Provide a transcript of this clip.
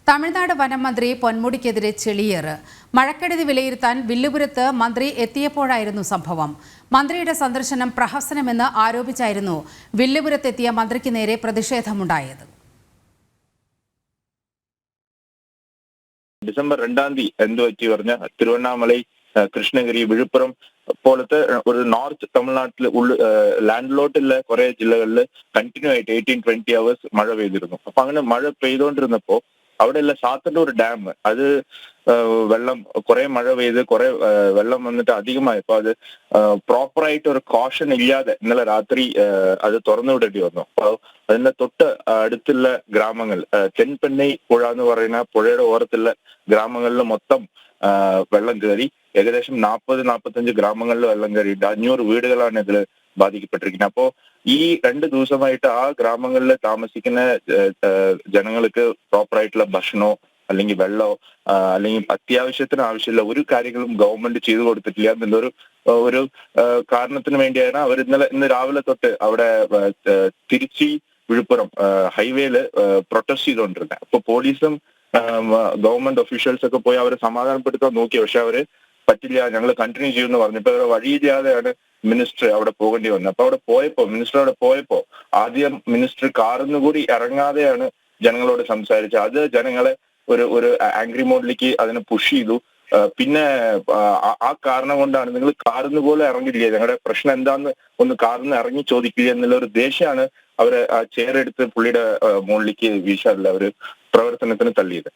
തമിഴ്നാട് വനം മന്ത്രി പൊന്മുടിക്കെതിരെ ചെളിയേറ്. മഴക്കെടുതി വിലയിരുത്താൻ വില്ലുപുരത്ത് മന്ത്രി എത്തിയപ്പോഴായിരുന്നു സംഭവം. മന്ത്രിയുടെ സന്ദർശനം പ്രഹസനമെന്ന് ആരോപിച്ചായിരുന്നു വില്ലുപുരത്തെത്തിയ മന്ത്രിക്ക് നേരെ പ്രതിഷേധമുണ്ടായത്. ഡിസംബർ 2-ാം തീയതി എന്ത് പറ്റി പറഞ്ഞ തിരുവണ്ണാമലൈ, കൃഷ്ണഗിരി, വിഴുപ്പുറം പോലത്തെ ഒരു നോർത്ത് തമിഴ്നാട്ടിൽ ലാൻഡിലോട്ടുള്ള കുറെ ജില്ലകളിൽ കണ്ടിന്യൂ ആയിട്ട് 18-20 hours മഴ പെയ്തിരുന്നു. അപ്പൊ അങ്ങനെ മഴ പെയ്തുകൊണ്ടിരുന്നപ്പോ അവിടെയുള്ള സാത്തന്നൂർ ഡാം അത് വെള്ളം കുറെ മഴ പെയ്ത് കുറെ വെള്ളം വന്നിട്ട് അധികമായപ്പോ അത് പ്രോപ്പറായിട്ട് ഒരു കോഷൻ ഇല്ലാതെ ഇന്നലെ രാത്രി അത് തുറന്നുവിടേണ്ടി വന്നു. അപ്പൊ അതിന്റെ തൊട്ട് അടുത്തുള്ള ഗ്രാമങ്ങൾ തെൻപെണ്ണൈ പുഴ എന്ന് പറയുന്ന പുഴയുടെ ഓരത്തുള്ള ഗ്രാമങ്ങളിൽ മൊത്തം വെള്ളം കയറി. ഏകദേശം 40-45 ഗ്രാമങ്ങളിൽ വെള്ളം കയറിയിട്ട് 500 വീടുകളാണ് ഇതിൽ ബാധിക്കപ്പെട്ടിരിക്കുന്നത്. അപ്പോ ഈ 2 ദിവസമായിട്ട് ആ ഗ്രാമങ്ങളിൽ താമസിക്കുന്ന ജനങ്ങൾക്ക് പ്രോപ്പറായിട്ടുള്ള ഭക്ഷണമോ അല്ലെങ്കിൽ വെള്ളമോ അല്ലെങ്കിൽ അത്യാവശ്യത്തിന് ആവശ്യമില്ല ഒരു കാര്യങ്ങളും ഗവൺമെന്റ് ചെയ്തു കൊടുത്തിട്ടില്ല എന്നുള്ളൊരു കാരണത്തിന് വേണ്ടിയാണ് അവർ ഇന്ന് രാവിലെ തൊട്ട് അവിടെ തിരുച്ചി വിഴുപ്പുറം ഹൈവേയില് പ്രൊട്ടസ്റ്റ് ചെയ്തുകൊണ്ടിരുന്നത്. അപ്പൊ പോലീസും ഗവൺമെന്റ് ഒഫീഷ്യൽസ് ഒക്കെ പോയി അവരെ സമാധാനപ്പെടുത്താൻ നോക്കി. പക്ഷെ അവര് പറ്റില്ല, ഞങ്ങൾ കണ്ടിന്യൂ ചെയ്യുമെന്ന് പറഞ്ഞിട്ട് വഴിയില്ലാതെയാണ് മിനിസ്റ്റർ അവിടെ പോകേണ്ടി വന്നത്. അപ്പൊ മിനിസ്റ്റർ അവിടെ പോയപ്പോ ആദ്യം മിനിസ്റ്റർ കാറിന്ന് കൂടി ഇറങ്ങാതെയാണ് ജനങ്ങളോട് സംസാരിച്ചത്. അത് ജനങ്ങളെ ഒരു ആംഗ്രി മോഡിലേക്ക് അതിനെ പുഷ് ചെയ്തു. പിന്നെ ആ കാരണം കൊണ്ടാണ് നിങ്ങൾ കാറിന്ന് പോലെ ഇറങ്ങില്ല, ഞങ്ങളുടെ പ്രശ്നം എന്താന്ന് ഒന്ന് കാറിന്ന് ഇറങ്ങി ചോദിക്കില്ല എന്നുള്ള ഒരു ദേഷ്യമാണ് അവര് ആ ചെയർ എടുത്ത് പുള്ളിയുടെ മുകളിലേക്ക് വീശാറില്ല അവര് പ്രവർത്തനത്തിന് തള്ളിയത്.